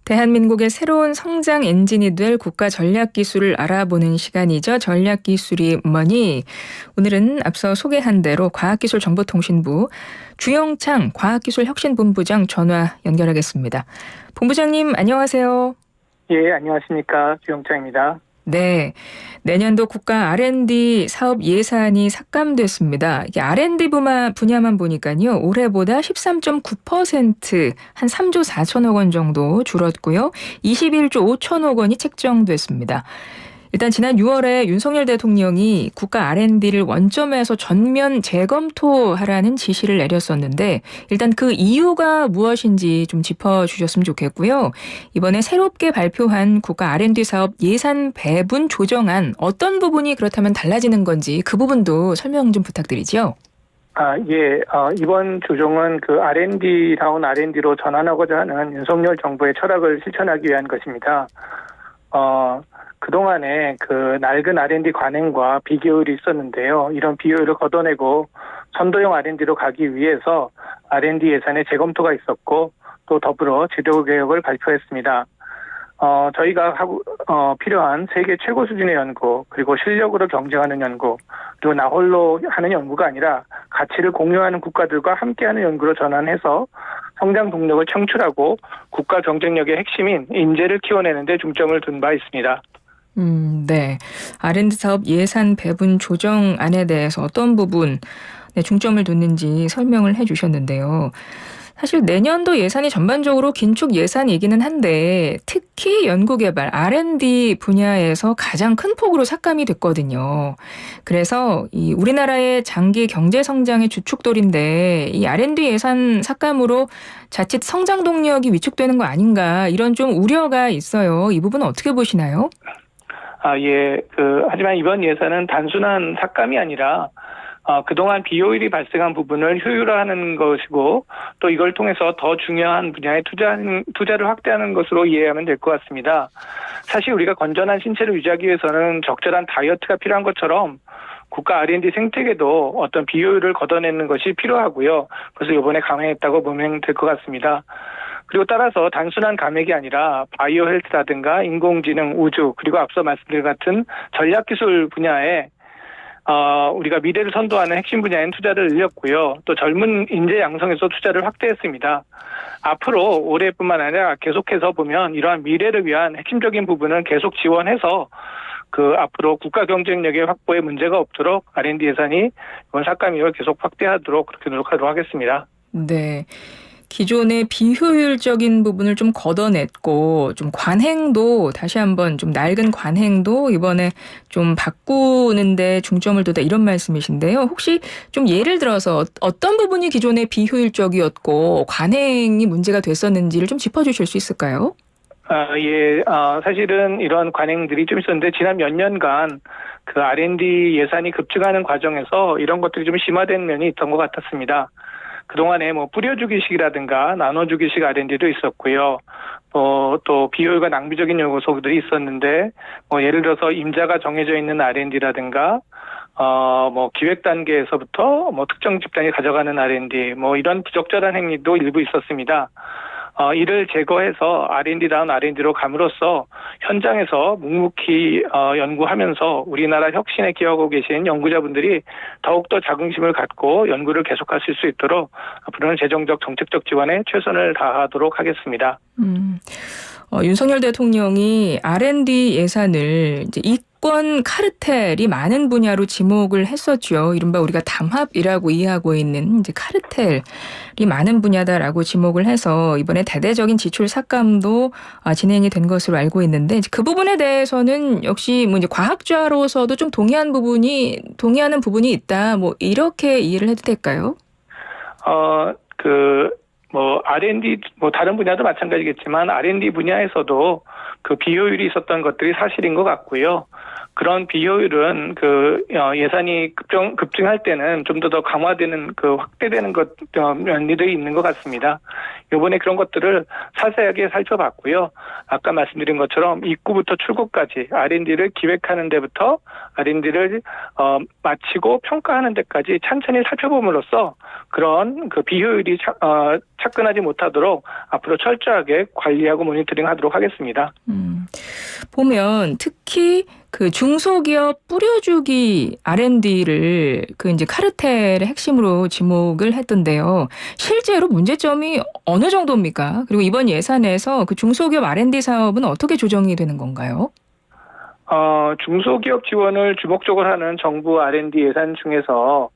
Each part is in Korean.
대한민국의 새로운 성장 엔진이 될 국가 전략기술을 알아보는 시간이죠. 전략기술이 뭐니? 오늘은 앞서 소개한 대로 과학기술정보통신부 주영창 과학기술혁신본부장 전화 연결하겠습니다. 본부장님 안녕하세요. 예, 안녕하십니까. 주영창입니다. 네, 내년도 국가 R&D 사업 예산이 삭감됐습니다. 이게 R&D 분야만 보니까요. 올해보다 13.9% 한 3조 4천억 원 정도 줄었고요. 21조 5천억 원이 책정됐습니다. 일단 지난 6월에 윤석열 대통령이 국가 R&D를 원점에서 전면 재검토하라는 지시를 내렸었는데 일단 그 이유가 무엇인지 좀 짚어주셨으면 좋겠고요. 이번에 새롭게 발표한 국가 R&D 사업 예산 배분 조정안 어떤 부분이 그렇다면 달라지는 건지 그 부분도 설명 좀 부탁드리죠. 예. 이번 조정은 그 R&D다운 R&D로 전환하고자 하는 윤석열 정부의 철학을 실천하기 위한 것입니다. 그동안에 그 낡은 R&D 관행과 비교율이 있었는데요. 이런 비효율을 걷어내고 선도형 R&D로 가기 위해서 R&D 예산의 재검토가 있었고 또 더불어 제도 개혁을 발표했습니다. 저희가 필요한 세계 최고 수준의 연구, 그리고 실력으로 경쟁하는 연구, 그리고 나 홀로 하는 연구가 아니라 가치를 공유하는 국가들과 함께하는 연구로 전환해서 성장 동력을 창출하고 국가 경쟁력의 핵심인 인재를 키워내는 데 중점을 둔 바 있습니다. 네. R&D 사업 예산 배분 조정안에 대해서 어떤 부분 중점을 뒀는지 설명을 해주셨는데요. 사실 내년도 예산이 전반적으로 긴축 예산이기는 한데 특히 연구개발 R&D 분야에서 가장 큰 폭으로 삭감이 됐거든요. 그래서 이 우리나라의 장기 경제 성장의 주축돌인데 이 R&D 예산 삭감으로 자칫 성장 동력이 위축되는 거 아닌가 이런 좀 우려가 있어요. 이 부분은 어떻게 보시나요? 예. 하지만 이번 예산은 단순한 삭감이 아니라 그동안 비효율이 발생한 부분을 효율화하는 것이고 또 이걸 통해서 더 중요한 분야에 투자를 확대하는 것으로 이해하면 될 것 같습니다. 사실 우리가 건전한 신체를 유지하기 위해서는 적절한 다이어트가 필요한 것처럼 국가 R&D 생태계도 어떤 비효율을 걷어내는 것이 필요하고요. 그래서 이번에 감행했다고 보면 될 것 같습니다. 그리고 따라서 단순한 감액이 아니라 바이오 헬스라든가 인공지능, 우주, 그리고 앞서 말씀드린 같은 전략기술 분야에 우리가 미래를 선도하는 핵심 분야엔 투자를 늘렸고요. 또 젊은 인재 양성에서 투자를 확대했습니다. 앞으로 올해뿐만 아니라 계속해서 보면 이러한 미래를 위한 핵심적인 부분은 계속 지원해서 앞으로 국가 경쟁력의 확보에 문제가 없도록 R&D 예산이 이번 삭감 이후에 계속 확대하도록 그렇게 노력하도록 하겠습니다. 네. 기존의 비효율적인 부분을 좀 걷어냈고 좀 관행도 다시 한번 좀 낡은 관행도 이번에 좀 바꾸는데 중점을 뒀다 이런 말씀이신데요. 혹시 좀 예를 들어서 어떤 부분이 기존에 비효율적이었고 관행이 문제가 됐었는지를 좀 짚어주실 수 있을까요? 예. 사실은 이런 관행들이 좀 있었는데 지난 몇 년간 그 R&D 예산이 급증하는 과정에서 이런 것들이 좀 심화된 면이 있던 것 같았습니다. 그동안에 뿌려주기식이라든가 나눠주기식 R&D도 있었고요. 또 비효율과 낭비적인 요소들이 있었는데 예를 들어서 임자가 정해져 있는 R&D라든가 기획 단계에서부터 특정 집단이 가져가는 R&D 이런 부적절한 행위도 일부 있었습니다. 이를 제거해서 R&D다운 R&D로 감으로써 현장에서 묵묵히 연구하면서 우리나라 혁신에 기여하고 계신 연구자분들이 더욱더 자긍심을 갖고 연구를 계속하실 수 있도록 앞으로는 재정적 정책적 지원에 최선을 다하도록 하겠습니다. 윤석열 대통령이 R&D 예산을 이제 이권 카르텔이 많은 분야로 지목을 했었죠. 이른바 우리가 담합이라고 이해하고 있는 이제 카르텔이 많은 분야다라고 지목을 해서 이번에 대대적인 지출 삭감도 진행이 된 것으로 알고 있는데 그 부분에 대해서는 역시 이제 과학자로서도 좀 동의하는 부분이 있다. 이렇게 이해를 해도 될까요? R&D, 다른 분야도 마찬가지겠지만 R&D 분야에서도 그 비효율이 있었던 것들이 사실인 것 같고요. 그런 비효율은 예산이 급증할 때는 좀 더 강화되는 확대되는 면들이 있는 것 같습니다. 이번에 그런 것들을 자세하게 살펴봤고요. 아까 말씀드린 것처럼 입구부터 출구까지 R&D를 기획하는 데부터 R&D를 마치고 평가하는 데까지 찬찬히 살펴봄으로써 그런 그 비효율이 착근하지 못하도록 앞으로 철저하게 관리하고 모니터링하도록 하겠습니다. 보면 특히 그 중소기업 뿌려주기 R&D를 그 이제 카르텔의 핵심으로 지목을 했던데요. 실제로 문제점이 어느 정도입니까? 그리고 이번 예산에서 그 중소기업 R&D 사업은 어떻게 조정이 되는 건가요? 중소기업 지원을 주목적으로 하는 정부 R&D 예산 중에서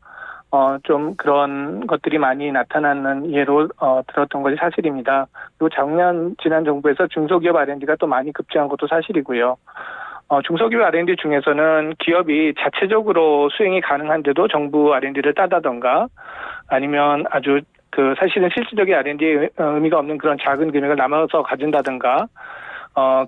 좀 그런 것들이 많이 나타나는 예로 들었던 것이 사실입니다. 그리고 지난 정부에서 중소기업 R&D가 또 많이 급증한 것도 사실이고요. 중소기업 R&D 중에서는 기업이 자체적으로 수행이 가능한데도 정부 R&D를 따다던가 아니면 아주 사실은 실질적인 R&D에 의미가 없는 그런 작은 금액을 남아서 가진다던가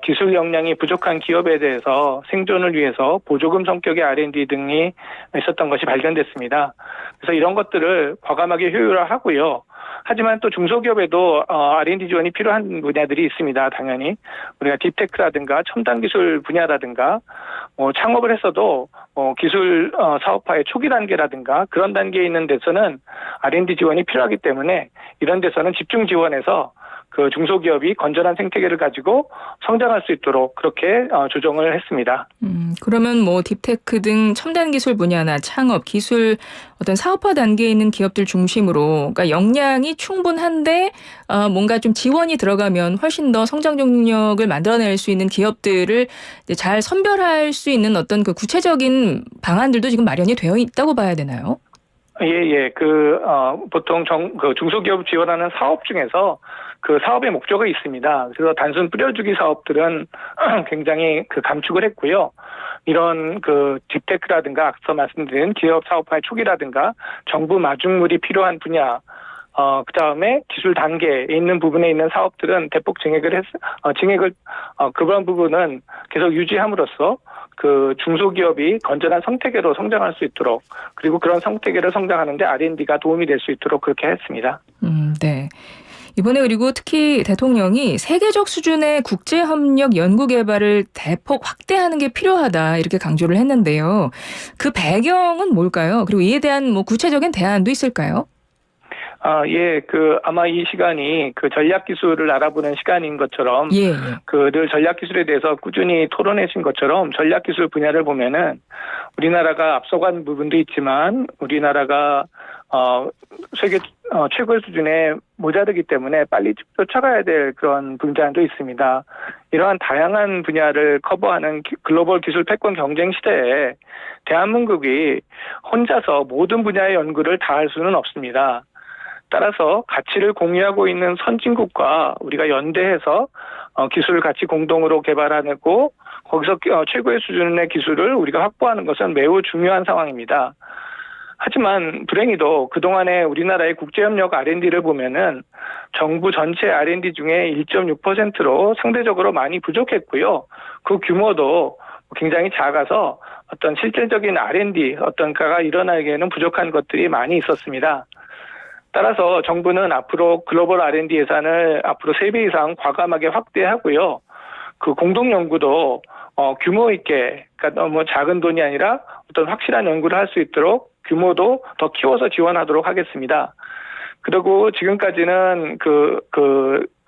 기술 역량이 부족한 기업에 대해서 생존을 위해서 보조금 성격의 R&D 등이 있었던 것이 발견됐습니다. 그래서 이런 것들을 과감하게 효율화하고요. 하지만 또 중소기업에도 R&D 지원이 필요한 분야들이 있습니다. 당연히 우리가 딥테크라든가 첨단 기술 분야라든가 창업을 했어도 기술 사업화의 초기 단계라든가 그런 단계에 있는 데서는 R&D 지원이 필요하기 때문에 이런 데서는 집중 지원해서 그 중소기업이 건전한 생태계를 가지고 성장할 수 있도록 그렇게 조정을 했습니다. 그러면 뭐 딥테크 등 첨단 기술 분야나 창업, 기술 어떤 사업화 단계에 있는 기업들 중심으로 그러니까 역량이 충분한데 뭔가 좀 지원이 들어가면 훨씬 더 성장 동력을 만들어낼 수 있는 기업들을 이제 잘 선별할 수 있는 어떤 그 구체적인 방안들도 지금 마련이 되어 있다고 봐야 되나요? 예. 보통 중소기업 지원하는 사업 중에서 그 사업의 목적이 있습니다. 그래서 단순 뿌려주기 사업들은 굉장히 감축을 했고요. 이런 딥테크라든가 앞서 말씀드린 기업 사업화의 초기라든가 정부 마중물이 필요한 분야, 그다음에 기술 단계에 있는 부분에 있는 사업들은 대폭 증액을 그런 부분은 계속 유지함으로써 그 중소기업이 건전한 생태계로 성장할 수 있도록 그리고 그런 생태계를 성장하는데 R&D가 도움이 될 수 있도록 그렇게 했습니다. 네. 이번에 그리고 특히 대통령이 세계적 수준의 국제협력 연구개발을 대폭 확대하는 게 필요하다 이렇게 강조를 했는데요. 그 배경은 뭘까요? 그리고 이에 대한 뭐 구체적인 대안도 있을까요? 아마 이 시간이 전략 기술을 알아보는 시간인 것처럼, 예. 늘 전략 기술에 대해서 꾸준히 토론해신 것처럼 전략 기술 분야를 보면은 우리나라가 앞서간 부분도 있지만 우리나라가 세계 최고의 수준에 모자르기 때문에 빨리 쫓아가야 될 그런 분야도 있습니다. 이러한 다양한 분야를 커버하는 글로벌 기술 패권 경쟁 시대에 대한민국이 혼자서 모든 분야의 연구를 다 할 수는 없습니다. 따라서 가치를 공유하고 있는 선진국과 우리가 연대해서 기술을 같이 공동으로 개발하고 거기서 최고의 수준의 기술을 우리가 확보하는 것은 매우 중요한 상황입니다. 하지만 불행히도 그동안에 우리나라의 국제협력 R&D를 보면은 정부 전체 R&D 중에 1.6%로 상대적으로 많이 부족했고요. 그 규모도 굉장히 작아서 어떤 실질적인 R&D 어떤가가 일어나기에는 부족한 것들이 많이 있었습니다. 따라서 정부는 앞으로 글로벌 R&D 예산을 앞으로 3배 이상 과감하게 확대하고요. 그 공동 연구도 규모 있게, 그러니까 너무 작은 돈이 아니라 어떤 확실한 연구를 할 수 있도록 규모도 더 키워서 지원하도록 하겠습니다. 그리고 지금까지는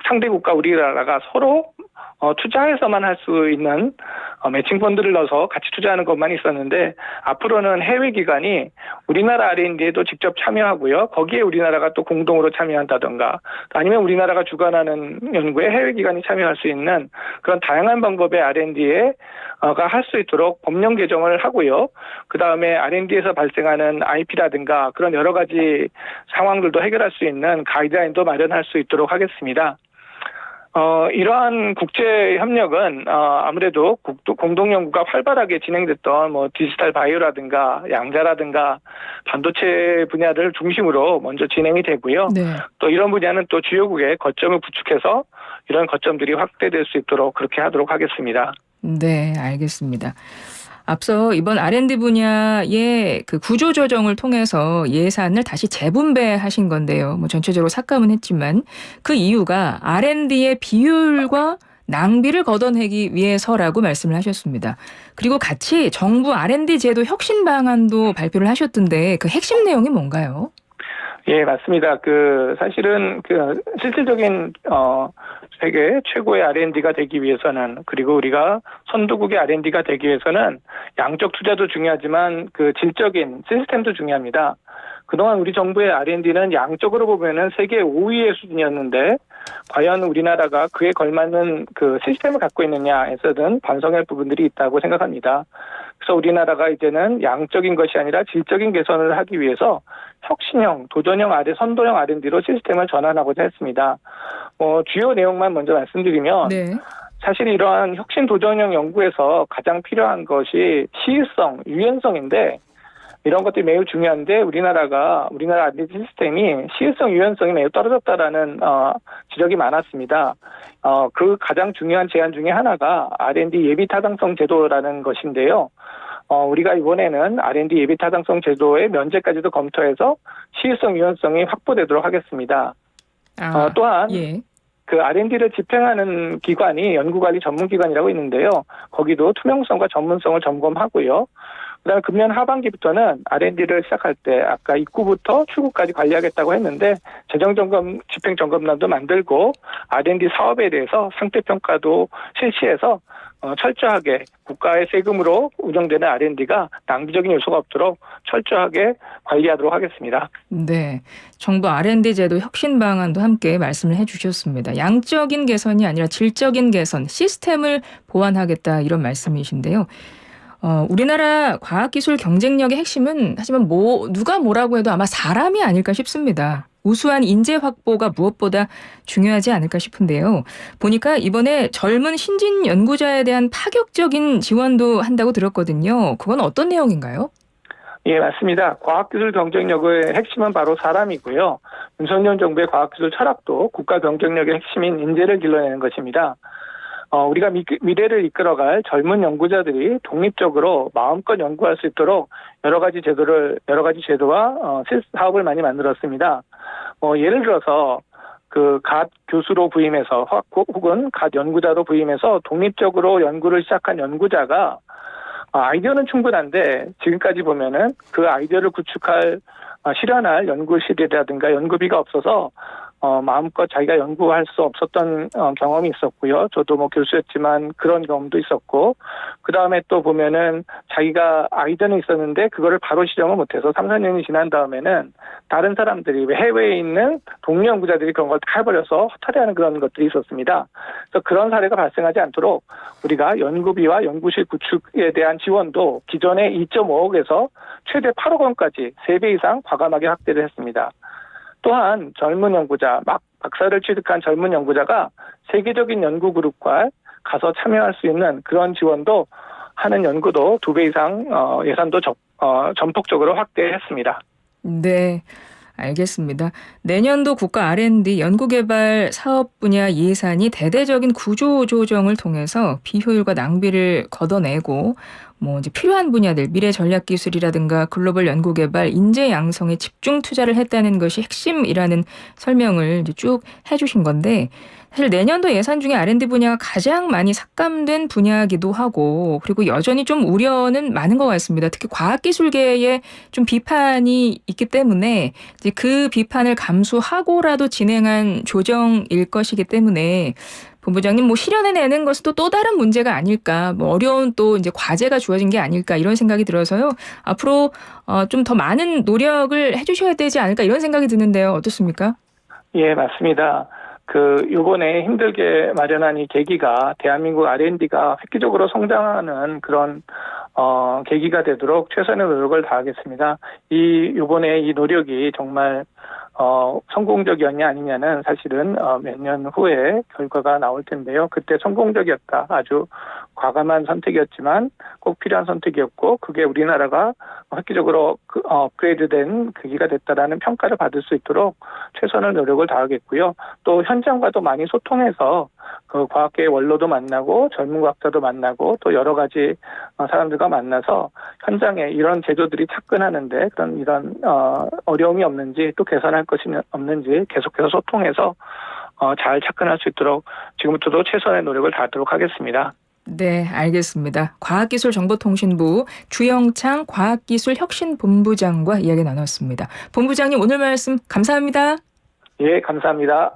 상대국가 우리나라가 서로 투자해서만 할 수 있는 매칭 펀드를 넣어서 같이 투자하는 것만 있었는데 앞으로는 해외 기관이 우리나라 R&D에도 직접 참여하고요. 거기에 우리나라가 또 공동으로 참여한다던가 아니면 우리나라가 주관하는 연구에 해외 기관이 참여할 수 있는 그런 다양한 방법의 R&D가 할 수 있도록 법령 개정을 하고요. 그다음에 R&D에서 발생하는 IP라든가 그런 여러 가지 상황들도 해결할 수 있는 가이드라인도 마련할 수 있도록 하겠습니다. 이러한 국제 협력은 아무래도 공동 연구가 활발하게 진행됐던 디지털 바이오라든가 양자라든가 반도체 분야를 중심으로 먼저 진행이 되고요. 네. 또 이런 분야는 또 주요국의 거점을 구축해서 이런 거점들이 확대될 수 있도록 그렇게 하도록 하겠습니다. 네, 알겠습니다. 앞서 이번 R&D 분야의 그 구조 조정을 통해서 예산을 다시 재분배하신 건데요. 전체적으로 삭감은 했지만 그 이유가 R&D의 비율과 낭비를 걷어내기 위해서라고 말씀을 하셨습니다. 그리고 같이 정부 R&D 제도 혁신 방안도 발표를 하셨던데 그 핵심 내용이 뭔가요? 예, 맞습니다. 사실은 실질적인, 세계 최고의 R&D가 되기 위해서는, 그리고 우리가 선도국의 R&D가 되기 위해서는 양적 투자도 중요하지만 질적인 시스템도 중요합니다. 그동안 우리 정부의 R&D는 양적으로 보면은 세계 5위의 수준이었는데, 과연 우리나라가 그에 걸맞는 시스템을 갖고 있느냐에서는 반성할 부분들이 있다고 생각합니다. 그래서 우리나라가 이제는 양적인 것이 아니라 질적인 개선을 하기 위해서 혁신형, 도전형 선도형 R&D로 시스템을 전환하고자 했습니다. 주요 내용만 먼저 말씀드리면, 네. 사실 이러한 혁신 도전형 연구에서 가장 필요한 것이 시의성, 유연성인데, 이런 것들이 매우 중요한데 우리나라 R&D 시스템이 시의성, 유연성이 매우 떨어졌다라는 지적이 많았습니다. 그 가장 중요한 제안 중에 하나가 R&D 예비 타당성 제도라는 것인데요. 우리가 이번에는 R&D 예비 타당성 제도의 면제까지도 검토해서 시의성, 유연성이 확보되도록 하겠습니다. 또한 예. R&D를 집행하는 기관이 연구관리 전문기관이라고 있는데요. 거기도 투명성과 전문성을 점검하고요. 그다음에 금년 하반기부터는 R&D를 시작할 때 아까 입구부터 출구까지 관리하겠다고 했는데 재정점검, 집행점검단도 만들고 R&D 사업에 대해서 상태평가도 실시해서 철저하게 국가의 세금으로 운영되는 R&D가 낭비적인 요소가 없도록 철저하게 관리하도록 하겠습니다. 네, 정부 R&D 제도 혁신 방안도 함께 말씀을 해주셨습니다. 양적인 개선이 아니라 질적인 개선, 시스템을 보완하겠다 이런 말씀이신데요. 우리나라 과학기술 경쟁력의 핵심은 하지만 누가 뭐라고 해도 아마 사람이 아닐까 싶습니다. 우수한 인재 확보가 무엇보다 중요하지 않을까 싶은데요. 보니까 이번에 젊은 신진 연구자에 대한 파격적인 지원도 한다고 들었거든요. 그건 어떤 내용인가요? 예, 맞습니다. 과학기술 경쟁력의 핵심은 바로 사람이고요. 윤석열 정부의 과학기술 철학도 국가 경쟁력의 핵심인 인재를 길러내는 것입니다. 우리가 미래를 이끌어갈 젊은 연구자들이 독립적으로 마음껏 연구할 수 있도록 여러 가지 제도와 사업을 많이 만들었습니다. 예를 들어서 갓 교수로 부임해서 혹은 갓 연구자로 부임해서 독립적으로 연구를 시작한 연구자가 아이디어는 충분한데 지금까지 보면은 그 아이디어를 실현할 연구실이라든가 연구비가 없어서 마음껏 자기가 연구할 수 없었던 경험이 있었고요. 저도 교수였지만 그런 경험도 있었고, 그 다음에 또 보면은 자기가 아이디어는 있었는데 그거를 바로 실험을 못해서 3, 4년이 지난 다음에는 다른 사람들이 해외에 있는 동료 연구자들이 그런 걸 다 해버려서 허탈해하는 그런 것들이 있었습니다. 그래서 그런 사례가 발생하지 않도록 우리가 연구비와 연구실 구축에 대한 지원도 기존의 2.5억에서 최대 8억 원까지 3배 이상 과감하게 확대를 했습니다. 또한 젊은 연구자, 박사를 취득한 젊은 연구자가 세계적인 연구 그룹과 가서 참여할 수 있는 그런 지원도 하는 연구도 2배 이상 예산도 전폭적으로 확대했습니다. 네, 알겠습니다. 내년도 국가 R&D 연구개발 사업 분야 예산이 대대적인 구조 조정을 통해서 비효율과 낭비를 걷어내고 이제 필요한 분야들 미래 전략 기술이라든가 글로벌 연구개발 인재 양성에 집중 투자를 했다는 것이 핵심이라는 설명을 이제 쭉 해주신 건데 사실 내년도 예산 중에 R&D 분야가 가장 많이 삭감된 분야이기도 하고 그리고 여전히 좀 우려는 많은 것 같습니다. 특히 과학기술계에 좀 비판이 있기 때문에 이제 그 비판을 감수하고라도 진행한 조정일 것이기 때문에 본부장님 실현해내는 것은 또 다른 문제가 아닐까 어려운 또 이제 과제가 주어진 게 아닐까 이런 생각이 들어서요. 앞으로 좀 더 많은 노력을 해주셔야 되지 않을까 이런 생각이 드는데요. 어떻습니까? 예, 맞습니다. 요번에 힘들게 마련한 이 계기가 대한민국 R&D가 획기적으로 성장하는 그런 계기가 되도록 최선의 노력을 다하겠습니다. 요번에 이 노력이 정말 성공적이었냐 아니냐는 사실은 몇 년 후에 결과가 나올 텐데요. 그때 성공적이었다. 아주 과감한 선택이었지만 꼭 필요한 선택이었고 그게 우리나라가 획기적으로 업그레이드된 계기가 됐다라는 평가를 받을 수 있도록 최선의 노력을 다하겠고요. 또 현장과도 많이 소통해서 과학계의 원로도 만나고 젊은 과학자도 만나고 또 여러 가지 사람들과 만나서 현장에 이런 제도들이 착근하는데 이런 어려움이 없는지 또 개선할 것이 없는지 계속해서 소통해서 잘 착근할 수 있도록 지금부터도 최선의 노력을 다하도록 하겠습니다. 네, 알겠습니다. 과학기술정보통신부 주영창 과학기술혁신본부장과 이야기 나눴습니다. 본부장님 오늘 말씀 감사합니다. 예, 감사합니다.